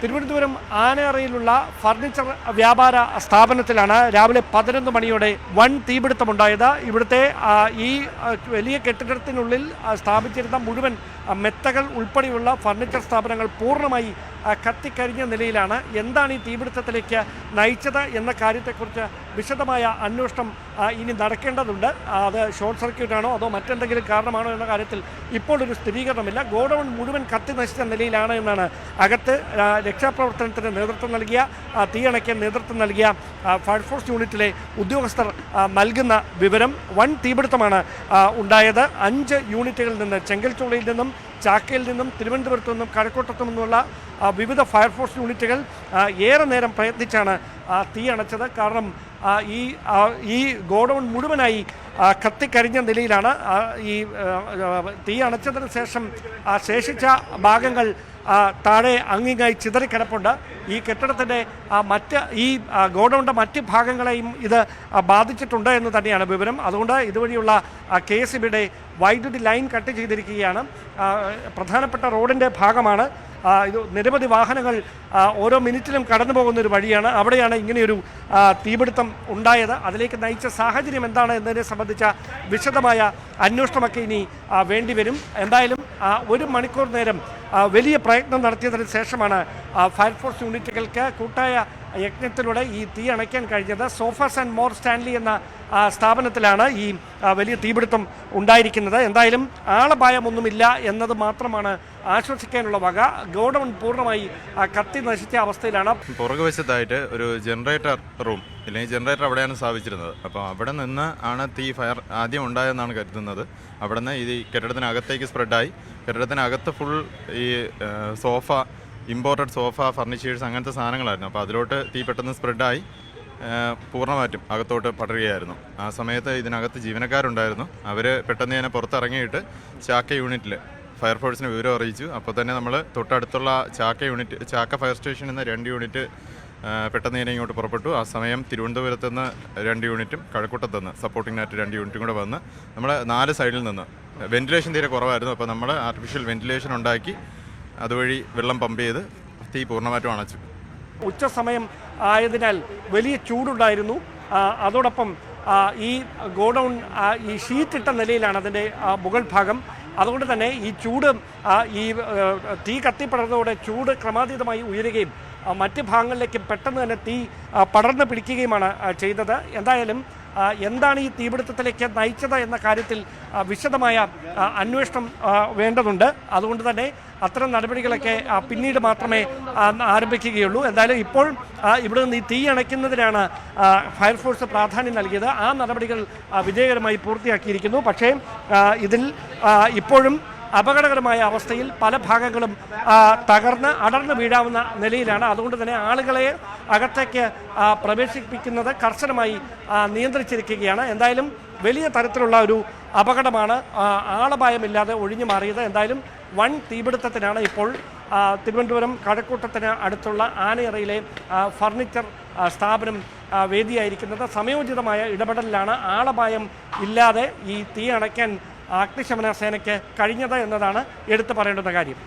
Thiruvananthapuram ആനയറയിലുള്ള furniture വ്യാപാര സ്ഥാപനത്തിലാണ് രാവിലെ 11 മണിയോടെ വൻ തീപിടുത്തമുണ്ടായത്. ഇവിടുത്തെ ഈ വലിയ കെട്ടിടത്തിനുള്ളിൽ സ്ഥാപിച്ചിരുന്ന മുഴുവൻ മെത്തകൾ ഉൾപ്പെടെയുള്ള ഫർണിച്ചർ സ്ഥാപനങ്ങൾ പൂർണ്ണമായി കത്തിക്കരിഞ്ഞ നിലയിലാണ്. എന്താണ് ഈ തീപിടുത്തത്തിലേക്ക് നയിച്ചത് എന്ന കാര്യത്തെക്കുറിച്ച് വിശദമായ അന്വേഷണം ഇനി നടക്കേണ്ടതുണ്ട്. അത് ഷോർട്ട് സർക്യൂട്ടാണോ അതോ മറ്റെന്തെങ്കിലും കാരണമാണോ എന്ന കാര്യത്തിൽ ഇപ്പോൾ ഒരു സ്ഥിരീകരണമില്ല. ഗോഡൗൺ മുഴുവൻ കത്തി നശിച്ച നിലയിലാണ് എന്നാണ് അകത്ത് രക്ഷാപ്രവർത്തനത്തിന് നേതൃത്വം നൽകിയ തീയണയ്ക്ക് നേതൃത്വം നൽകിയ ഫയർഫോഴ്സ് യൂണിറ്റിലെ ഉദ്യോഗസ്ഥർ നൽകുന്ന വിവരം. വൻ തീപിടുത്തമാണ് ഉണ്ടായത്. 5 യൂണിറ്റുകളിൽ നിന്ന്, ചെങ്കൽച്ചോളയിൽ നിന്നും, ചാക്കയിൽ നിന്നും, തിരുവനന്തപുരത്തു നിന്നും, കഴക്കൂട്ടത്തു നിന്നുമുള്ള വിവിധ ഫയർഫോഴ്സ് യൂണിറ്റുകൾ ഏറെ നേരം പ്രയത്നിച്ചാണ് തീ അണച്ചത്. കാരണം ഈ ഗോഡൗൺ മുഴുവനായി കത്തിക്കരിഞ്ഞ നിലയിലാണ്. ഈ തീ അണച്ചതിന് ശേഷം ശേഷിച്ച ഭാഗങ്ങൾ താഴെ അങ്ങിങ്ങായി ചിതറിക്കിടപ്പുണ്ട്. ഈ കെട്ടിടത്തിൻ്റെ ഈ ഗോഡൗണിൻ്റെ മറ്റ് ഭാഗങ്ങളെയും ഇത് ബാധിച്ചിട്ടുണ്ട് എന്ന് തന്നെയാണ് വിവരം. അതുകൊണ്ട് ഇതുവഴിയുള്ള KSEBയുടെ വൈദ്യുതി ലൈൻ കട്ട് ചെയ്തിരിക്കുകയാണ്. പ്രധാനപ്പെട്ട റോഡിൻ്റെ ഭാഗമാണ് ഇത്. നിരവധി വാഹനങ്ങൾ ഓരോ മിനിറ്റിലും കടന്നു പോകുന്നൊരു വഴിയാണ്. അവിടെയാണ് ഇങ്ങനെയൊരു തീപിടുത്തം ഉണ്ടായത്. അതിലേക്ക് നയിച്ച സാഹചര്യം എന്താണ് എന്നതിനെ സംബന്ധിച്ച വിശദമായ അന്വേഷണമൊക്കെ ഇനി വേണ്ടിവരും. എന്തായാലും 1 മണിക്കൂർ നേരം വലിയ പ്രയത്നം നടത്തിയതിന് ശേഷമാണ് ഫയർഫോഴ്സ് യൂണിറ്റുകൾക്ക് കൂട്ടായ യജ്ഞത്തിലൂടെ ഈ തീ അണയ്ക്കാൻ കഴിഞ്ഞത്. സോഫാസ് ആൻഡ് മോർ സ്റ്റാൻലി എന്ന സ്ഥാപനത്തിലാണ് ഈ വലിയ തീപിടുത്തം ഉണ്ടായിരിക്കുന്നത്. എന്തായാലും ആളപായമൊന്നുമില്ല എന്നത് മാത്രമാണ് ആശ്വസിക്കാനുള്ള വക. ഗോഡൗൺ പൂർണ്ണമായി കത്തി നശിച്ച അവസ്ഥയിലാണ്. പുറകുവശത്തായിട്ട് ഒരു ജനറേറ്റർ റൂം, അല്ലെങ്കിൽ ജനറേറ്റർ അവിടെയാണ് സ്ഥാപിച്ചിരുന്നത്. അപ്പോൾ അവിടെ നിന്ന് ആണ് ഫയർ ആദ്യം ഉണ്ടായെന്നാണ് കരുതുന്നത്. അവിടെ നിന്ന് ഈ കെട്ടിടത്തിനകത്തേക്ക് സ്പ്രെഡായി. കെട്ടിടത്തിനകത്ത് ഫുൾ ഈ സോഫ, ഇമ്പോർട്ടഡ് സോഫ, ഫർണിച്ചേഴ്സ്, അങ്ങനത്തെ സാധനങ്ങളായിരുന്നു. അപ്പോൾ അതിലോട്ട് തീ പെട്ടെന്ന് സ്പ്രെഡായി പൂർണ്ണമായിട്ടും അകത്തോട്ട് പടരുകയായിരുന്നു. ആ സമയത്ത് ഇതിനകത്ത് ജീവനക്കാരുണ്ടായിരുന്നു. അവർ പെട്ടെന്ന് തന്നെ പുറത്തിറങ്ങിയിട്ട് ചാക്ക യൂണിറ്റിൽ ഫയർഫോഴ്സിന് വിവരം അറിയിച്ചു. അപ്പോൾ തന്നെ നമ്മൾ തൊട്ടടുത്തുള്ള ചാക്ക ഫയർ സ്റ്റേഷനിൽ നിന്ന് 2 യൂണിറ്റ് പെട്ടെന്ന് തന്നെ ഇങ്ങോട്ട് പുറപ്പെട്ടു. ആ സമയം തിരുവനന്തപുരത്ത് നിന്ന് 2 യൂണിറ്റും കഴക്കൂട്ടത്ത് നിന്ന് സപ്പോർട്ടിംഗ് നായിട്ട് 2 യൂണിറ്റും കൂടെ വന്ന് നമ്മൾ 4 സൈഡിൽ നിന്ന് വെന്റിലേഷൻ തീരെ കുറവായിരുന്നു. അപ്പോൾ നമ്മൾ ആർട്ടിഫിഷ്യൽ വെന്റിലേഷൻ ഉണ്ടാക്കി അതുവഴി വെള്ളം പമ്പ് ചെയ്ത് തീ പൂർണ്ണമായിട്ടും അണച്ചു. ഉച്ച സമയം ആയതിനാൽ വലിയ ചൂടുണ്ടായിരുന്നു. അതോടൊപ്പം ഈ ഗോഡൗൺ ഈ ഷീറ്റിട്ട നിലയിലാണ് അതിൻ്റെ മുകൾ ഭാഗം. അതുകൊണ്ട് തന്നെ ഈ ചൂട് ഈ തീ കത്തിപ്പടർന്നതോടെ ചൂട് ക്രമാതീതമായി ഉയരുകയും മറ്റ് ഭാഗങ്ങളിലേക്ക് പെട്ടെന്ന് തന്നെ തീ പടർന്നു പിടിക്കുകയുമാണ് ചെയ്തത്. എന്തായാലും എന്താണ് ഈ തീപിടുത്തത്തിലേക്ക് നയിച്ചത് എന്ന കാര്യത്തിൽ വിശദമായ അന്വേഷണം വേണ്ടതുണ്ട്. അതുകൊണ്ട് തന്നെ അത്തരം നടപടികളൊക്കെ പിന്നീട് മാത്രമേ ആരംഭിക്കുകയുള്ളൂ. എന്തായാലും ഇപ്പോൾ ഇവിടെ നിന്ന് ഈ തീ അണയ്ക്കുന്നതിനാണ് ഫയർഫോഴ്സ് പ്രാധാന്യം നൽകിയത്. ആ നടപടികൾ വിജയകരമായി പൂർത്തിയാക്കിയിരിക്കുന്നു. പക്ഷേ ഇതിൽ ഇപ്പോഴും അപകടകരമായ അവസ്ഥയിൽ പല ഭാഗങ്ങളും തകർന്ന് അടർന്നു വീഴാവുന്ന നിലയിലാണ്. അതുകൊണ്ട് തന്നെ ആളുകളെ അകത്തേക്ക് പ്രവേശിപ്പിക്കുന്നത് കർശനമായി നിയന്ത്രിച്ചിരിക്കുകയാണ്. എന്തായാലും വലിയ തരത്തിലുള്ള ഒരു അപകടമാണ് ആളപായമില്ലാതെ ഒഴിഞ്ഞു മാറിയത്. എന്തായാലും വൻ തീപിടുത്തത്തിനാണ് ഇപ്പോൾ തിരുവനന്തപുരം കഴക്കൂട്ടത്തിന് അടുത്തുള്ള ആനയറയിലെ ഫർണിച്ചർ സ്ഥാപനം വേദിയായിരിക്കുന്നത്. സമയോചിതമായ ഇടപെടലിലാണ് ആളപായം ഇല്ലാതെ ഈ തീ അണയ്ക്കാൻ അഗ്നിശമന സേനയ്ക്ക് കഴിഞ്ഞത് എന്നതാണ് എടുത്തു പറയേണ്ടുന്ന കാര്യം.